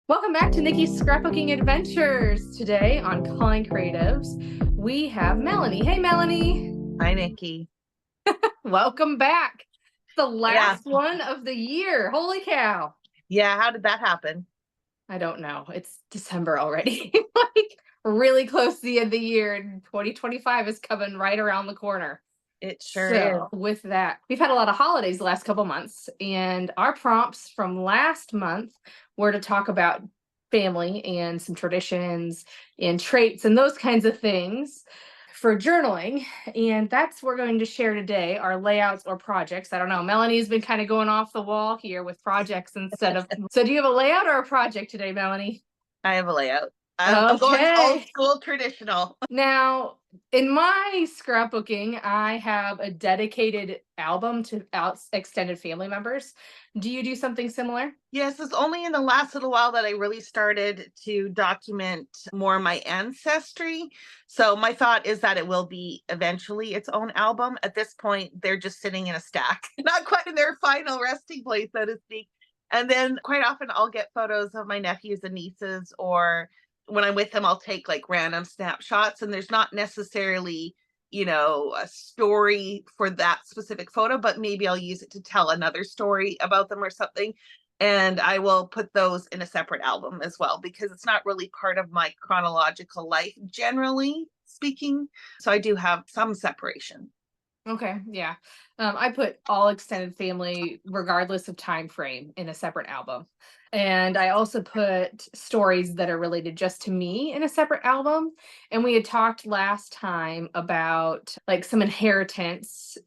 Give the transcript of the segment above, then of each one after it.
Welcome back to Nikki's Scrapbooking Adventures. Today on Calling Creatives, we have Melanie. Hey, Melanie. Hi, Nikki. Welcome back. The Yeah. last one of the year. Holy cow. Yeah. How did that happen? I don't know. It's December already. Like really close to the end of the year, and 2025 is coming right around the corner. It sure is. So, with that, we've had a lot of holidays the last couple months, and our prompts from last month were to talk about family and some traditions and traits and those kinds of things for journaling. And that's what we're going to share today, our layouts or projects. I don't know. Melanie's been kind of going off the wall here with projects instead of. So, do you have a layout or a project today, Melanie? I have a layout. I'm going old Okay. school traditional. Now, in my scrapbooking, I have a dedicated album to extended family members. Do you do something similar? Yes, it's only in the last little while that I really started to document more my ancestry. So my thought is that it will be eventually its own album. At this point, they're just sitting in a stack, not quite in their final resting place, so to speak. And then quite often I'll get photos of my nephews and nieces, or when I'm with them, I'll take like random snapshots, and there's not necessarily, a story for that specific photo, but maybe I'll use it to tell another story about them or something. And I will put those in a separate album as well, because it's not really part of my chronological life, generally speaking. So I do have some separation. Okay, yeah. I put all extended family, regardless of time frame, in a separate album. And I also put stories that are related just to me in a separate album. And we had talked last time about like some inheritance,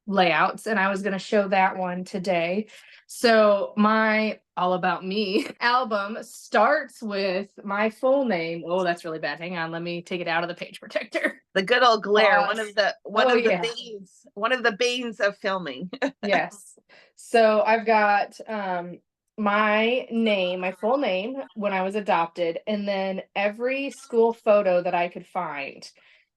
layouts, and I was going to show that one today. So my All About Me album starts with my full name. Oh, that's really bad. Hang on, let me take it out of the page protector. The good old glare, one Pause. of the one Oh of the yeah. banes, one of the banes of filming. Yes. So I've got my name, my full name when I was adopted, and then every school photo that I could find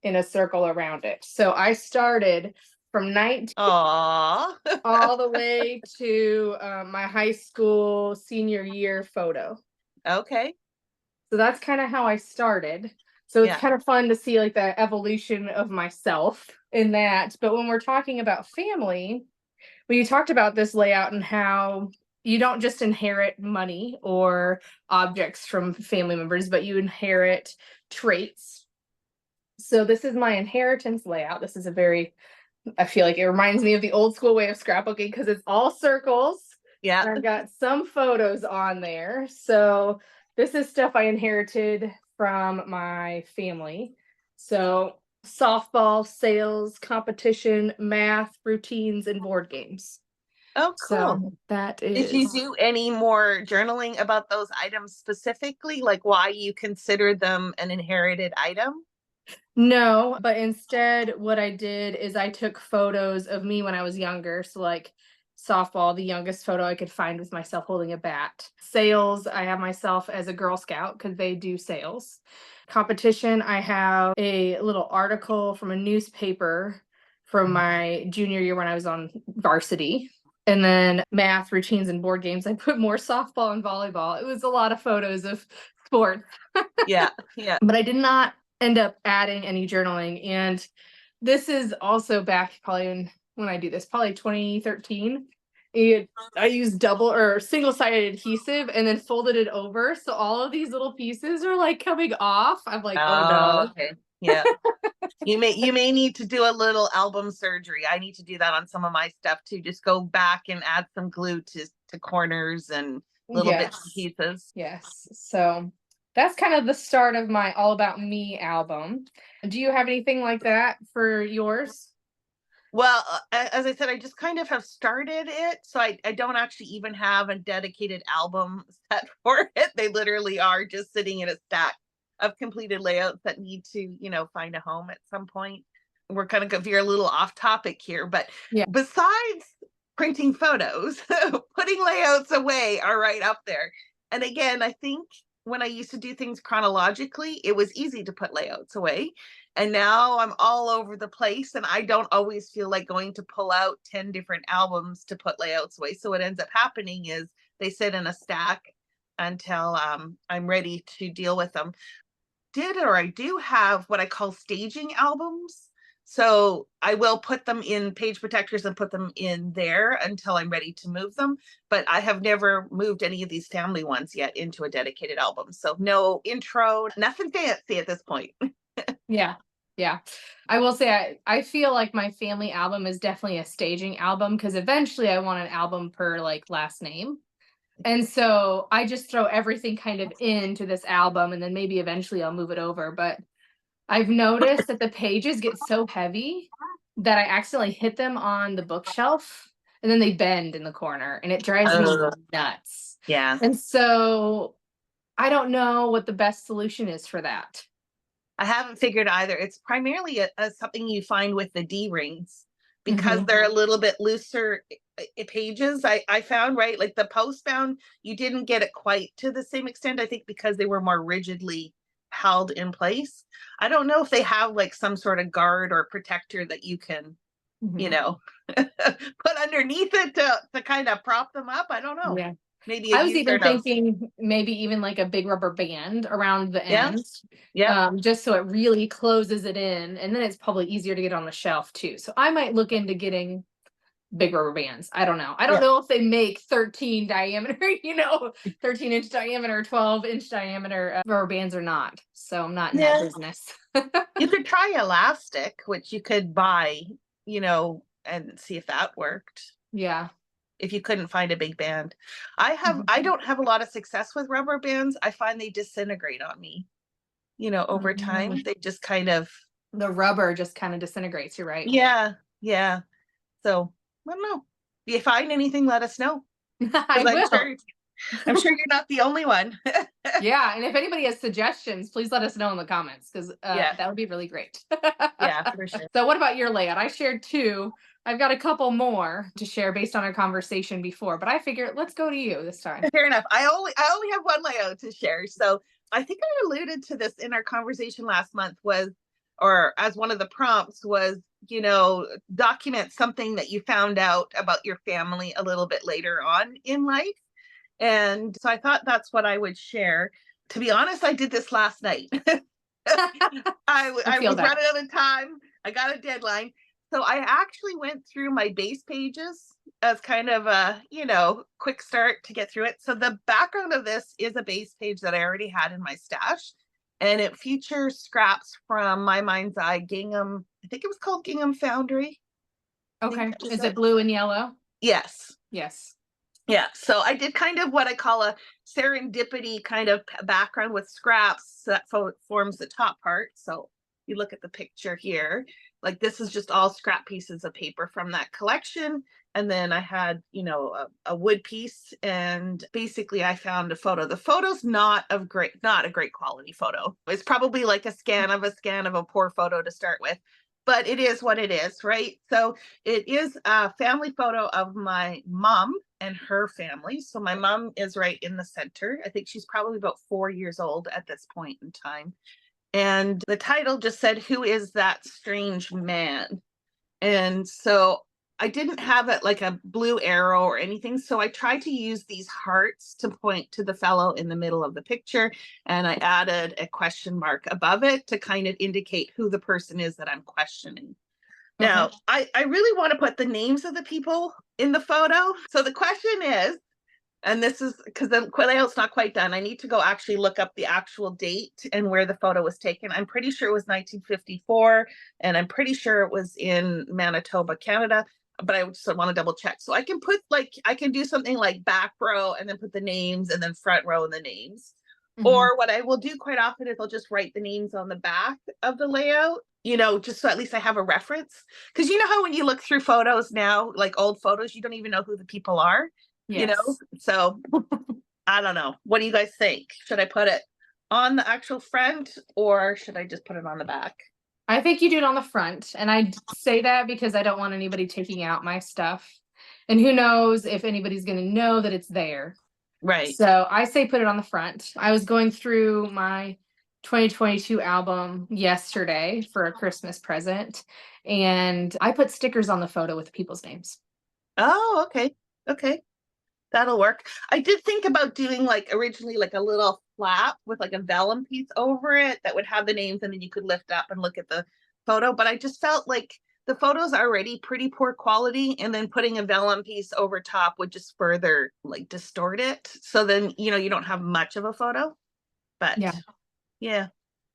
in a circle around it. So I started from 19 Aw. all the way to my high school senior year photo. Okay. So that's kind of how I started. So it's Yeah. kind of fun to see like the evolution of myself in that. But when we're talking about family, we talked about this layout and how you don't just inherit money or objects from family members, but you inherit traits. So this is my inheritance layout. This is I feel like it reminds me of the old school way of scrapbooking because it's all circles. Yeah. And I've got some photos on there. So this is stuff I inherited from my family. So softball, sales, competition, math, routines, and board games. Oh, cool. So that Did you is do any more journaling about those items specifically, like why you consider them an inherited item? no, but instead what I did is I took photos of me when I was younger. So like softball, the youngest photo I could find was myself holding a bat. Sales, I have myself as a Girl Scout because they do sales. Competition, I have a little article from a newspaper from my junior year when I was on varsity. And then math, routines, and board games, I put more softball and volleyball. It was a lot of photos of sports. Yeah. Yeah. But I did not end up adding any journaling. And this is also back probably when I do this, probably 2013. I used double or single sided adhesive and then folded it over. So all of these little pieces are like coming off. I'm like, oh Oh, no. okay. Yeah. You may need to do a little album surgery. I need to do that on some of my stuff too. Just go back and add some glue to corners and little bits and Yes. pieces. Yes. So that's kind of the start of my All About Me album. Do you have anything like that for yours? Well, as I said, I just kind of have started it. So I don't actually even have a dedicated album set for it. They literally are just sitting in a stack of completed layouts that need to, find a home at some point. We're kind of veer a little off topic here, but Yeah. besides printing photos, putting layouts away are right up there. And again, I think when I used to do things chronologically, it was easy to put layouts away. And now I'm all over the place, and I don't always feel like going to pull out 10 different albums to put layouts away. So what ends up happening is they sit in a stack until I'm ready to deal with them. I do have what I call staging albums. So I will put them in page protectors and put them in there until I'm ready to move them. But I have never moved any of these family ones yet into a dedicated album. So no intro, nothing fancy at this point. Yeah. Yeah. I will say I feel like my family album is definitely a staging album because eventually I want an album per like last name. And so I just throw everything kind of into this album and then maybe eventually I'll move it over. But I've noticed that the pages get so heavy that I accidentally hit them on the bookshelf and then they bend in the corner and it drives me Uh, nuts. yeah. And so I don't know what the best solution is for that. I haven't figured either. It's primarily something you find with the D rings because Mhm. they're a little bit looser pages. I found, right, like the post bound, you didn't get it quite to the same extent. I think because they were more rigidly held in place. I don't know if they have like some sort of guard or protector that you can, you Mhm. know, put underneath it to kind of prop them up. I don't know. Yeah. Maybe a I was user even knows. thinking maybe even like a big rubber band around the Yeah. end, Yep. just so it really closes it in, and then it's probably easier to get on the shelf too. So I might look into getting big rubber bands. I don't know. I don't Yeah. know if they make 13 diameter, 13-inch diameter, 12-inch diameter rubber bands or not. So I'm not in that Yeah. business. You could try elastic, which you could buy, and see if that worked. Yeah. If you couldn't find a big band. I Mhm. don't have a lot of success with rubber bands. I find they disintegrate on me, over time. Mhm. They just kind of, The rubber just kind of disintegrates. You're right. yeah, yeah. So I don't know. If you find anything, let us know. I Because will. I'm sure you're not the only one. Yeah, and if anybody has suggestions, please let us know in the comments because Yeah, that would be really great. yeah, for sure. So, what about your layout? I shared two. I've got a couple more to share based on our conversation before, but I figured let's go to you this time. Fair enough. I only have one layout to share. So I think I alluded to this in our conversation last month or as one of the prompts was, document something that you found out about your family a little bit later on in life. And so I thought that's what I would share. To be honest, I did this last night. I I feel was that. running out of time. I got a deadline. So I actually went through my base pages as kind of a, quick start to get through it. So the background of this is a base page that I already had in my stash. And it features scraps from my mind's eye Gingham. I think it was called Gingham Foundry. I think Okay. that was Is it. it blue and yellow? Yes. Yes. Yeah, so I did kind of what I call a serendipity kind of background with scraps that forms the top part. So you look at the picture here, like this is just all scrap pieces of paper from that collection. And then I had, a wood piece, and basically I found a photo. The photo's not a great quality photo. It's probably like a scan of a poor photo to start with, but it is what it is, right? So it is a family photo of my mom and her family. So my mom is right in the center. I think she's probably about 4 years old at this point in time. And the title just said, "Who is that strange man?" And so I didn't have it like a blue arrow or anything. So I tried to use these hearts to point to the fellow in the middle of the picture. And I added a question mark above it to kind of indicate who the person is that I'm questioning. Okay. Now, I really want to put the names of the people in the photo. So the question is, and this is because the layout's not quite done. I need to go actually look up the actual date and where the photo was taken. I'm pretty sure it was 1954, and I'm pretty sure it was in Manitoba, Canada. But I just want to double check. So I can do something like back row and then put the names, and then front row and the names. Hmm. Or what I will do quite often is I'll just write the names on the back of the layout, just so at least I have a reference. Because you know how when you look through photos now, like old photos, you don't even know who the people are, you know? Yes. So I don't know. What do you guys think? Should I put it on the actual front or should I just put it on the back? I think you do it on the front. And I say that because I don't want anybody taking out my stuff. And who knows if anybody's going to know that it's there. Right. So I say put it on the front. I was going through my 2022 album yesterday for a Christmas present, and I put stickers on the photo with people's names. Oh, okay. Okay. That'll work. I did think about doing like originally like a little flap with like a vellum piece over it that would have the names and then you could lift up and look at the photo. But I just felt like the photo's already pretty poor quality, and then putting a vellum piece over top would just further like distort it. So then, you don't have much of a photo. Yeah. But yeah.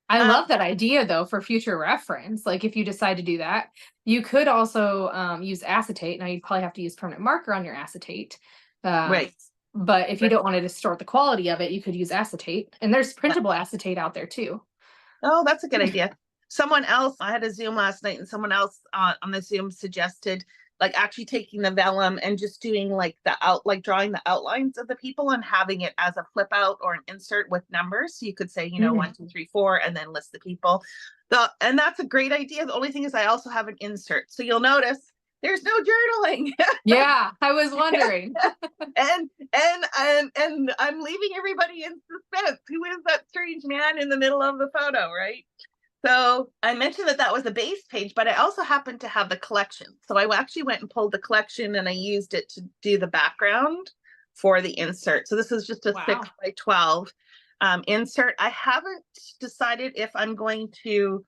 I Um, love that idea though for future reference. Like if you decide to do that, you could also use acetate. Now you'd probably have to use permanent marker on your acetate. Um, right. but if you don't want to distort the quality of it, you could use acetate. And there's Yeah. printable acetate out there too. Oh, that's a good idea. Someone else, I had a Zoom last night, and someone else on the Zoom suggested like actually taking the vellum and just doing like like drawing the outlines of the people and having it as a flip out or an insert with numbers. So you could say, Mhm. 1, 2, 3, 4, and then list the people. And that's a great idea. The only thing is I also have an insert. So you'll notice there's no journaling. Yeah, I was wondering. And I'm leaving everybody in suspense. Who is that strange man in the middle of the photo, right? So I mentioned that was the base page, but I also happened to have the collection. So I actually went and pulled the collection and I used it to do the background for the insert. So this is just a Wow. 6x12 insert. I haven't decided if I'm going to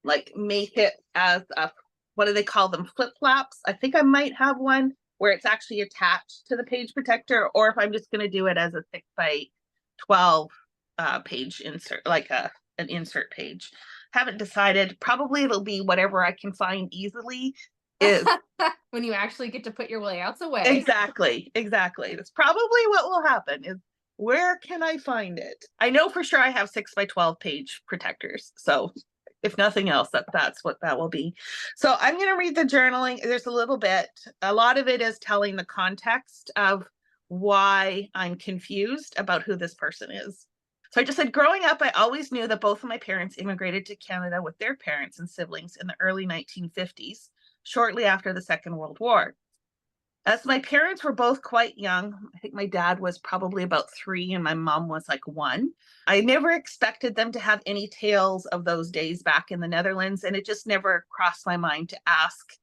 like make it as a, what do they call them, flip flaps. I think I might have one where it's actually attached to the page protector, or if I'm just going to do it as a 6x12 page insert, like an insert page. Haven't decided. Probably it'll be whatever I can find easily. Is When you actually get to put your layouts away. exactly. That's probably what will happen. Is where can I find it? I know for sure I have 6x12 page protectors. So if nothing else, that's what that will be. So I'm going to read the journaling. There's a little bit. A lot of it is telling the context of why I'm confused about who this person is. So I just said, growing up, I always knew that both of my parents immigrated to Canada with their parents and siblings in the early 1950s, shortly after the Second World War. As my parents were both quite young, I think my dad was probably about 3 and my mom was like 1. I never expected them to have any tales of those days back in the Netherlands, and it just never crossed my mind to ask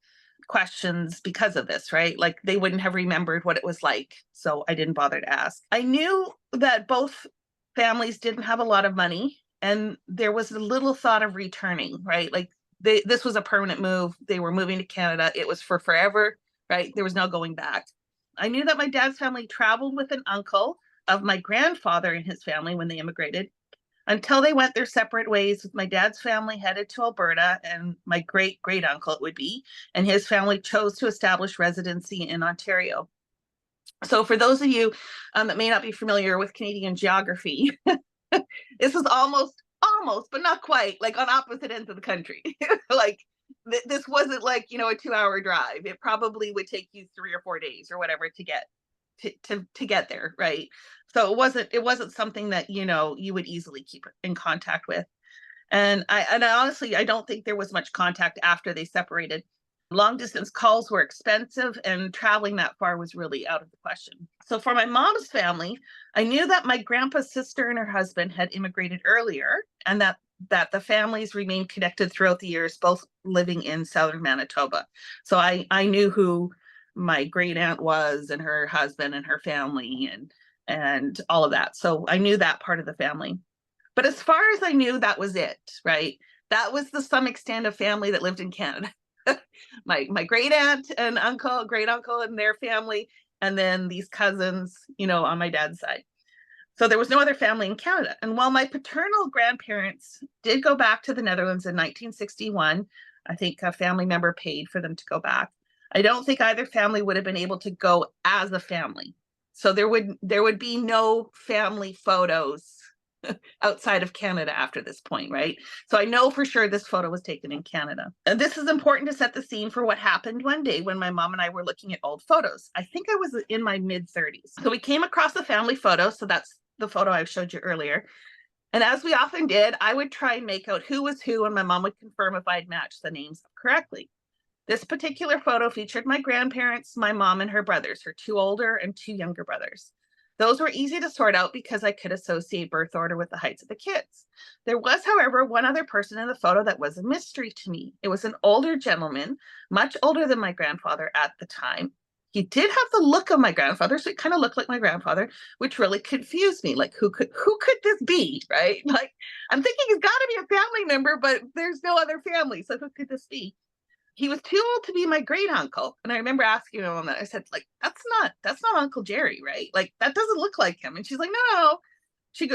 questions because of this, right? Like they wouldn't have remembered what it was like, so I didn't bother to ask. I knew that both families didn't have a lot of money, and there was a little thought of returning, right? Like this was a permanent move. They were moving to Canada. It was for forever, right? There was no going back. I knew that my dad's family traveled with an uncle of my grandfather and his family when they immigrated, until they went their separate ways, with my dad's family headed to Alberta and my great great uncle, it would be, and his family chose to establish residency in Ontario. So for those of you that may not be familiar with Canadian geography, this is almost, but not quite, like on opposite ends of the country. Like this wasn't like, a 2-hour drive. It probably would take you 3 or 4 days or whatever to get to get there, right? So it wasn't something that you would easily keep in contact with. And I honestly, I don't think there was much contact after they separated. Long distance calls were expensive, and traveling that far was really out of the question. So for my mom's family, I knew that my grandpa's sister and her husband had immigrated earlier, and that the families remained connected throughout the years, both living in southern Manitoba. So I knew who my great aunt was, and her husband and her family, and all of that. So I knew that part of the family. But as far as I knew, that was it, right? That was the some extent of family that lived in Canada. My great aunt and uncle, great uncle and their family, and then these cousins, on my dad's side. So there was no other family in Canada. And while my paternal grandparents did go back to the Netherlands in 1961, I think a family member paid for them to go back. I don't think either family would have been able to go as a family. So there would be no family photos outside of Canada after this point, right? So I know for sure this photo was taken in Canada. And this is important to set the scene for what happened one day when my mom and I were looking at old photos. I think I was in my mid-30s. So we came across a family photo. So that's the photo I showed you earlier. And as we often did, I would try and make out who was who, and my mom would confirm if I'd matched the names correctly. This particular photo featured my grandparents, my mom, and her brothers, her 2 older and 2 younger brothers. Those were easy to sort out because I could associate birth order with the heights of the kids. There was, however, one other person in the photo that was a mystery to me. It was an older gentleman, much older than my grandfather at the time. he did have the look of my grandfather, so it kind of looked like my grandfather, which really confused me. Like, who could this be, right? Like, I'm thinking he's got to be a family member, but there's no other family, so who could this be? He was too old to be my great uncle, and I remember asking him on that. I said, like, that's not Uncle Jerry, right? Like, that doesn't look like him. And she's like, no, no. She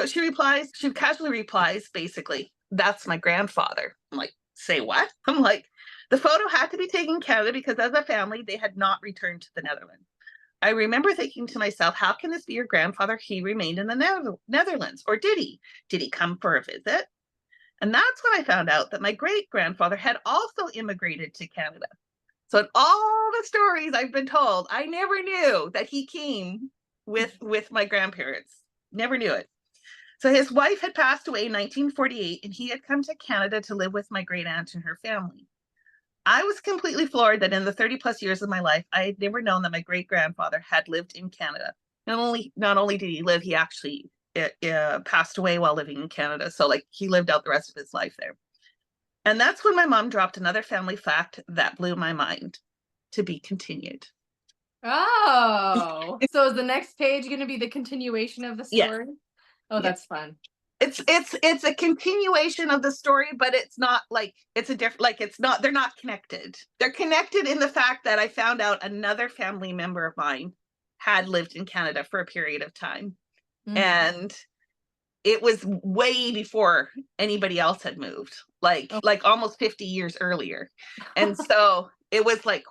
casually replies, basically, that's my grandfather. I'm like, say what? I'm like, the photo had to be taken in Canada because as a family, they had not returned to the Netherlands. I remember thinking to myself, how can this be your grandfather? He remained in the Netherlands. Or did he? Did he come for a visit? And that's when I found out that my great grandfather had also immigrated to Canada. So in all the stories I've been told, I never knew that he came with my grandparents. Never knew it. So his wife had passed away in 1948, and he had come to Canada to live with my great aunt and her family. I was completely floored that in the 30 plus years of my life, I had never known that my great grandfather had lived in Canada. Not only did he live, he actually passed away while living in Canada. So like he lived out the rest of his life there. And that's when my mom dropped another family fact that blew my mind. To be continued. Oh, so is the next page going to be the continuation of the Yes. story? Oh, Yes. that's fun. It's a continuation of the story, but it's not like it's a different, like it's not, they're not connected. They're connected in the fact that I found out another family member of mine had lived in Canada for a period of time. And it was way before anybody else had moved, like almost 50 years earlier. And so it was like,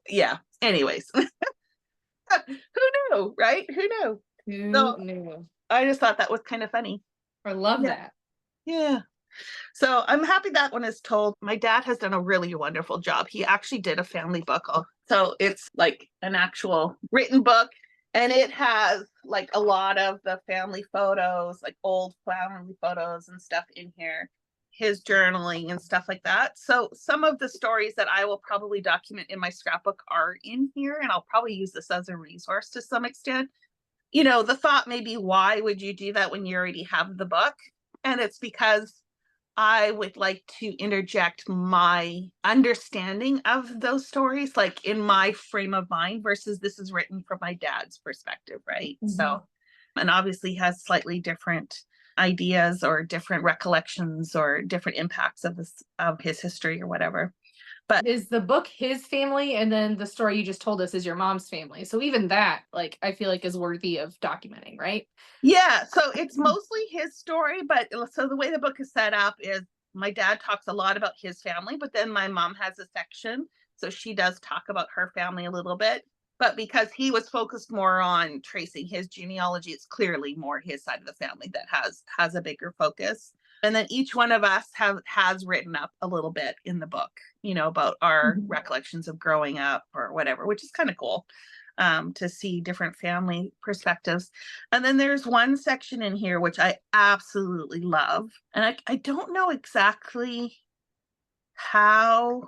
yeah, anyways. Who knew, right? Who knew? Who knew? I just thought that was kind of funny. I love that. Yeah. So I'm happy that one is told. My dad has done a really wonderful job. He actually did a family book. So it's like an actual written book, and it has like a lot of the family photos, like old family photos and stuff in here, his journaling and stuff like that. So some of the stories that I will probably document in my scrapbook are in here, and I'll probably use this as a resource to some extent. The thought may be, why would you do that when you already have the book? And it's because I would like to interject my understanding of those stories, like in my frame of mind, versus this is written from my dad's perspective, right? So, and obviously has slightly different ideas or different recollections or different impacts of his history or whatever. But is the book his family, and then the story you just told us is your mom's family? So even that, like, I feel like is worthy of documenting, right? Yeah, so it's mostly his story, but so the way the book is set up is my dad talks a lot about his family, but then my mom has a section, so she does talk about her family a little bit. But because he was focused more on tracing his genealogy, it's clearly more his side of the family that has a bigger focus. And then each one of us has written up a little bit in the book, about our recollections of growing up or whatever, which is kind of cool. To see different family perspectives. And then there's one section in here which I absolutely love. And I don't know exactly how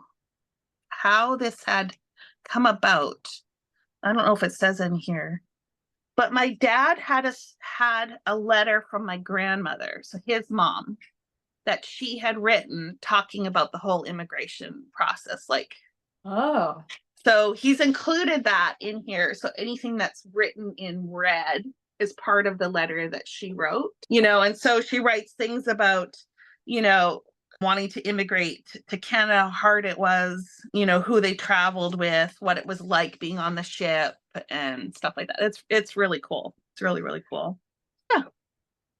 this had come about. I don't know if it says in here. But my dad had a letter from my grandmother, so his mom, that she had written talking about the whole immigration process. Like, oh. So he's included that in here. So anything that's written in red is part of the letter that she wrote, and so she writes things about, wanting to immigrate to Canada, how hard it was, who they traveled with, what it was like being on the ship and stuff like that. It's really cool. It's really, really cool. Yeah.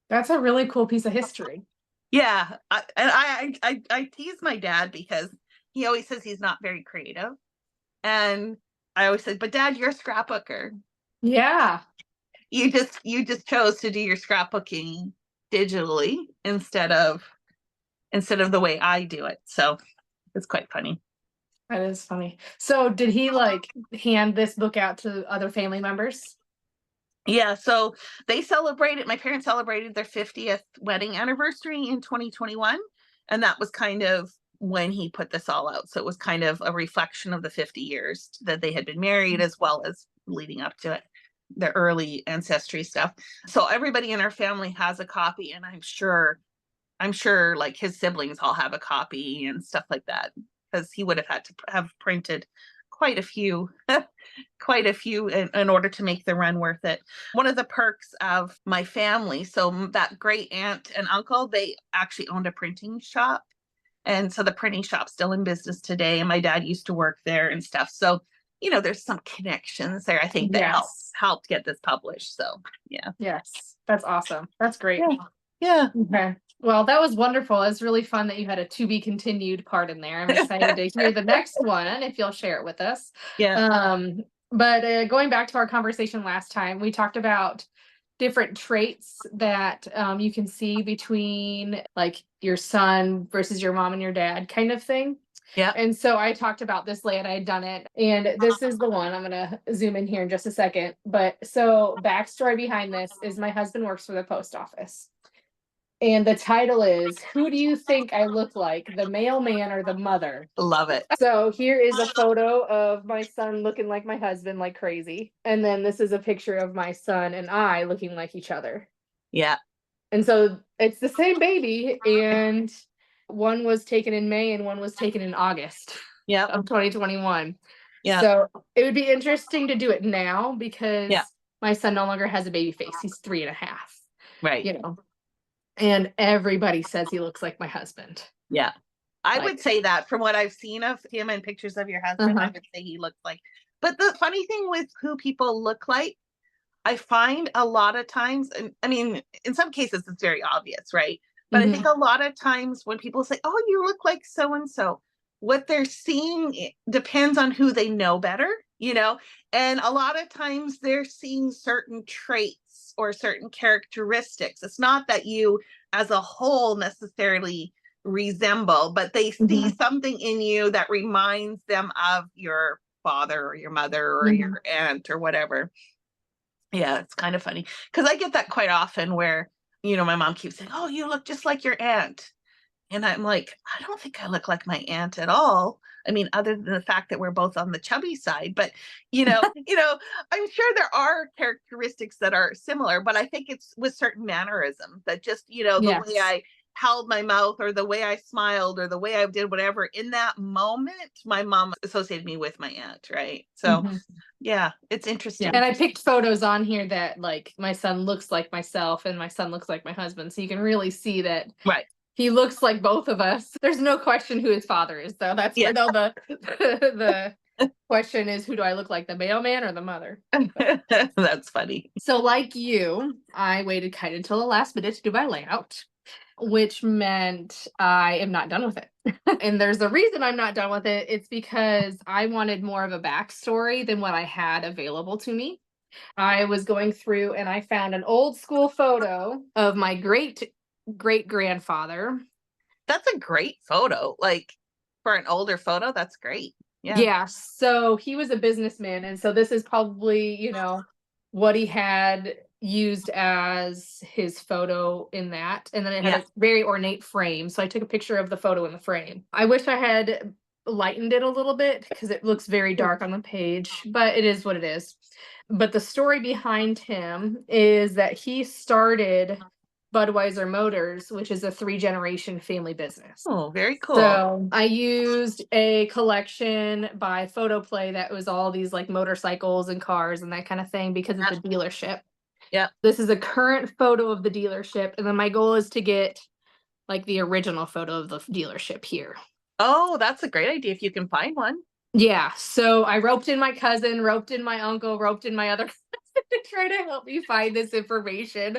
That's a really cool piece of history. Yeah. I tease my dad because he always says he's not very creative. And I always said, but Dad, you're a scrapbooker. Yeah. You just chose to do your scrapbooking digitally instead of the way I do it. So it's quite funny. That is funny. So did he like hand this book out to other family members? Yeah, so my parents celebrated their 50th wedding anniversary in 2021. And that was kind of when he put this all out. So it was kind of a reflection of the 50 years that they had been married, as well as leading up to it, the early ancestry stuff. So everybody in our family has a copy, and I'm sure like his siblings all have a copy and stuff like that, because he would have had to have printed quite a few, quite a few in order to make the run worth it. One of the perks of my family, so that great aunt and uncle, they actually owned a printing shop. And so the printing shop's still in business today. And my dad used to work there and stuff. So, there's some connections there, I think, that Yes. helped get this published. So yeah. Yes. That's awesome. That's great. Yeah. Yeah. Okay. Well, that was wonderful. It's really fun that you had a to be continued part in there. I'm excited to hear the next one if you'll share it with us. Yeah. But going back to our conversation last time, we talked about different traits that you can see between like your son versus your mom and your dad kind of thing. Yeah. And so I talked about this layout. I had done it. And this is the one. I'm going to zoom in here in just a second. But so backstory behind this is my husband works for the post office. And the title is, Who Do You Think I Look Like, the Mailman or the Mother? Love it. So here is a photo of my son looking like my husband like crazy. And then this is a picture of my son and I looking like each other. Yeah. And so it's the same baby. And one was taken in May and one was taken in August of 2021. Yeah. So it would be interesting to do it now because Yeah. my son no longer has a baby face. He's 3.5. Right. And everybody says he looks like my husband. Yeah. I Like- would say that from what I've seen of him and pictures of your husband, I would say he looks like. But the funny thing with who people look like, I find a lot of times, and I mean, in some cases it's very obvious, right? But I think a lot of times when people say, oh, you look like so and so, what they're seeing depends on who they know better, and a lot of times they're seeing certain traits or certain characteristics. It's not that you as a whole necessarily resemble, but they see something in you that reminds them of your father or your mother or your aunt or whatever. Yeah, it's kind of funny because I get that quite often where, my mom keeps saying, oh, you look just like your aunt. And I'm like, I don't think I look like my aunt at all. I mean, other than the fact that we're both on the chubby side, but I'm sure there are characteristics that are similar, but I think it's with certain mannerisms that just, the way I held my mouth or the way I smiled or the way I did whatever in that moment, my mom associated me with my aunt. Right. So yeah, it's interesting. And I picked photos on here that like my son looks like myself and my son looks like my husband. So you can really see that. Right. He looks like both of us. There's no question who his father is, though. That's the question is, who do I look like, the mailman or the mother? That's funny. So like you, I waited kind of until the last minute to do my layout, which meant I am not done with it. And there's a reason I'm not done with it. It's because I wanted more of a backstory than what I had available to me. I was going through and I found an old school photo of my great grandfather. That's a great photo. Like for an older photo, that's great. Yeah. Yeah. So he was a businessman. And so this is probably, what he had used as his photo in that. And then it had a very ornate frame. So I took a picture of the photo in the frame. I wish I had lightened it a little bit because it looks very dark on the page, but it is what it is. But the story behind him is that he started Budweiser Motors, which is a 3-generation family business. Oh, very cool. So I used a collection by Photoplay that was all these like motorcycles and cars and that kind of thing because it's a dealership. Yeah. This is a current photo of the dealership. And then my goal is to get like the original photo of the dealership here. Oh, that's a great idea if you can find one. Yeah. So I roped in my cousin, roped in my uncle, roped in my other cousin to try to help me find this information.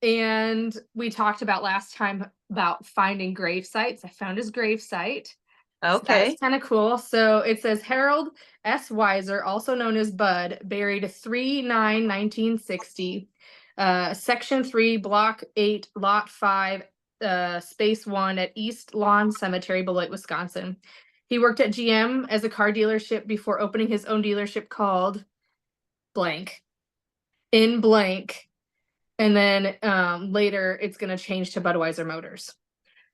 And we talked about last time about finding grave sites. I found his grave site. Okay. So that's kind of cool. So it says Harold S. Weiser, also known as Bud, buried 3/9/1960, Section 3, Block 8, Lot 5, Space 1 at East Lawn Cemetery, Beloit, Wisconsin. He worked at GM as a car dealership before opening his own dealership called blank in blank. And then later it's going to change to Budweiser Motors.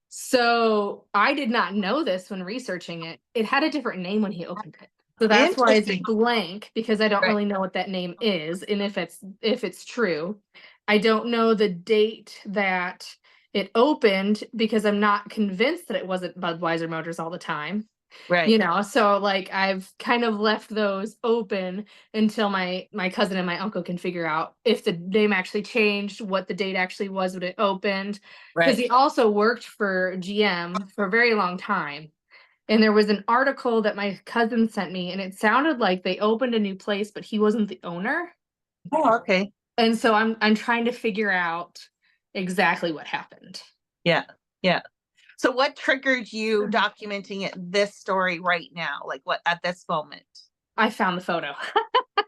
So I did not know this when researching it. It had a different name when he opened it. So that's why it's blank, because I don't really know what that name is. And if it's true, I don't know the date that it opened because I'm not convinced that it wasn't Budweiser Motors all the time. Right. So like I've kind of left those open until my cousin and my uncle can figure out if the name actually changed, what the date actually was when it opened. Because Right. he also worked for GM for a very long time. And there was an article that my cousin sent me, and it sounded like they opened a new place, but he wasn't the owner. Oh, okay. And so I'm trying to figure out exactly what happened. Yeah. Yeah. So what triggered you documenting it, this story right now? Like what at this moment? I found the photo.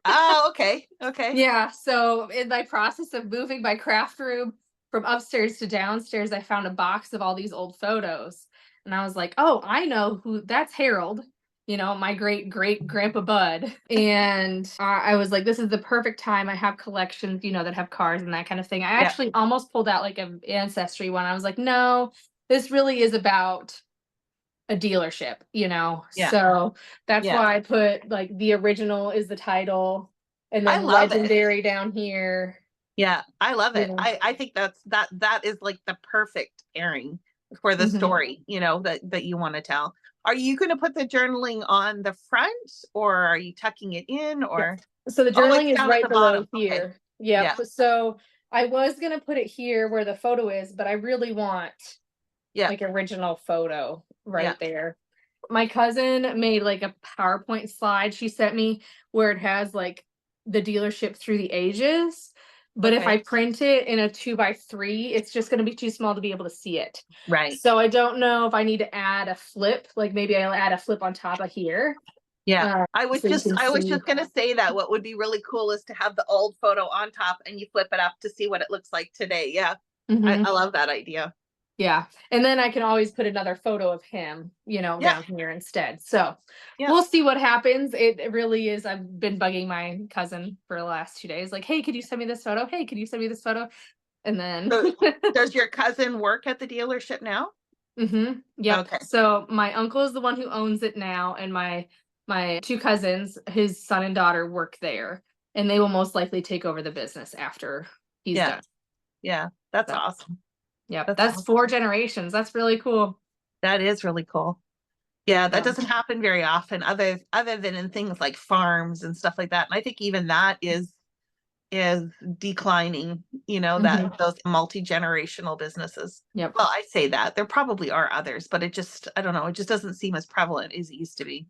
Oh, okay. Okay. Yeah, so in my process of moving my craft room from upstairs to downstairs, I found a box of all these old photos. And I was like, "Oh, I know who that's Harold, my great great grandpa Bud." And I was like, "This is the perfect time. I have collections, that have cars and that kind of thing." I Yeah. actually almost pulled out like an ancestry one. I was like, "No, this really is about a dealership." Yeah. So that's Yeah. why I put like the original is the title and I then love it. legendary down here. Yeah, I love You it. know. I think that is like the perfect airing for the Mhm. story, that you want to tell. Are you going to put the journaling on the front, or are you tucking it in, Yes. or So the oh, it's journaling is down at right the below bottom. Okay. here. Yep. Yeah. So I was gonna put it here where the photo is, but I really want Yeah. like original photo Yeah. right there. My cousin made like a PowerPoint slide she sent me where it has like the dealership through the ages. But if I Okay. print it in a 2x3, it's just going to be too small to be able to see it. Right. So I don't know if I need to add a flip, like maybe I'll add a flip on top of here. Yeah. Uh, so you can I was see. just going to say that what would be really cool is to have the old photo on top and you flip it up to see what it looks like today. Yeah. I Mhm. love that idea. Yeah. And then I can always put another photo of him, Yeah. down here instead. So Yeah. we'll see what happens. It really is. I've been bugging my cousin for the last 2 days, like, hey, could you send me this photo? Hey, could you send me this photo? And then So does your cousin work at the dealership now? Yep. Okay. So my uncle is the one who owns it now, and my two cousins, his son and daughter, work there. And they will most likely take over the business after he's Yeah. done. Yeah. That's So awesome. yep. That's That's awesome. 4 generations. That's really cool. That is really cool. Yeah, that So doesn't happen very often other than in things like farms and stuff like that. And I think even that is declining, mhm. that those multi-generational businesses. Yep. Well, I say that. There probably are others, but I don't know, it just doesn't seem as prevalent as it used to be.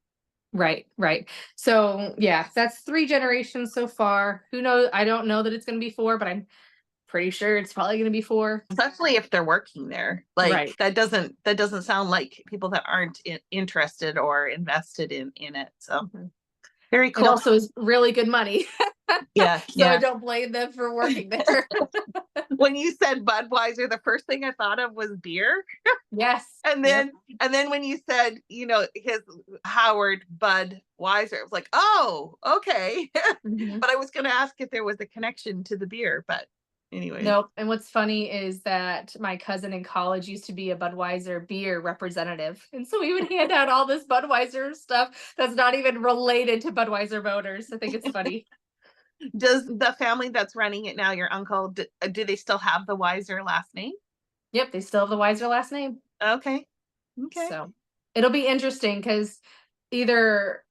Right, right. So yeah, that's 3 generations so far. Who knows? I don't know that it's going to be 4, but I'm pretty sure it's probably going to be 4. Especially if they're working there. Like Right. that doesn't sound like people that aren't interested or invested in it. So Mhm. very It cool. also is really good money. Yeah, So I yeah. don't blame them for working there. When you said Budweiser, the first thing I thought of was beer. Yes. And Yep. then when you said, his Howard Bud Weiser, it was like, oh, okay. Mhm. But I was gonna ask if there was a connection to the beer, but anyways. Nope. And what's funny is that my cousin in college used to be a Budweiser beer representative. And so we would hand out all this Budweiser stuff that's not even related to Budweiser voters. I think it's funny. Does the family that's running it now, your uncle, do they still have the Weiser last name? Yep. They still have the Weiser last name. Okay. Okay. So it'll be interesting because either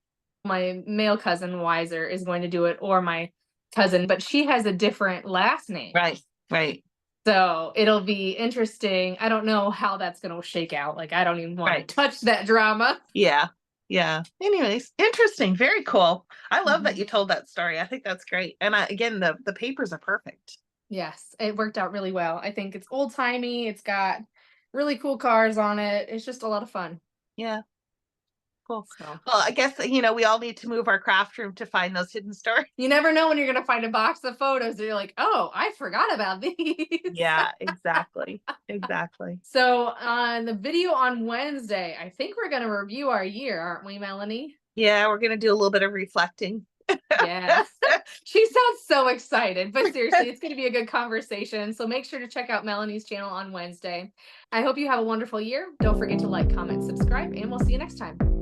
my male cousin Weiser is going to do it or my cousin, but she has a different last name. Right. Right. So it'll be interesting. I don't know how that's going to shake out. Like, I don't even want Right. to touch that drama. Yeah. Yeah. Anyways, interesting. Very cool. I love that Mhm. you told that story. I think that's great. And again, the papers are perfect. Yes, it worked out really well. I think it's old timey. It's got really cool cars on it. It's just a lot of fun. Yeah. Cool. So Well, I guess, we all need to move our craft room to find those hidden stories. you never know when you're going to find a box of photos that you're like, oh, I forgot about these. Yeah, exactly. Exactly. So on the video on Wednesday, I think we're going to review our year, aren't we, Melanie? Yeah, we're going to do a little bit of reflecting. Yeah. She sounds so excited, but seriously, it's going to be a good conversation. So make sure to check out Melanie's channel on Wednesday. I hope you have a wonderful year. Don't forget to like, comment, subscribe, and we'll see you next time.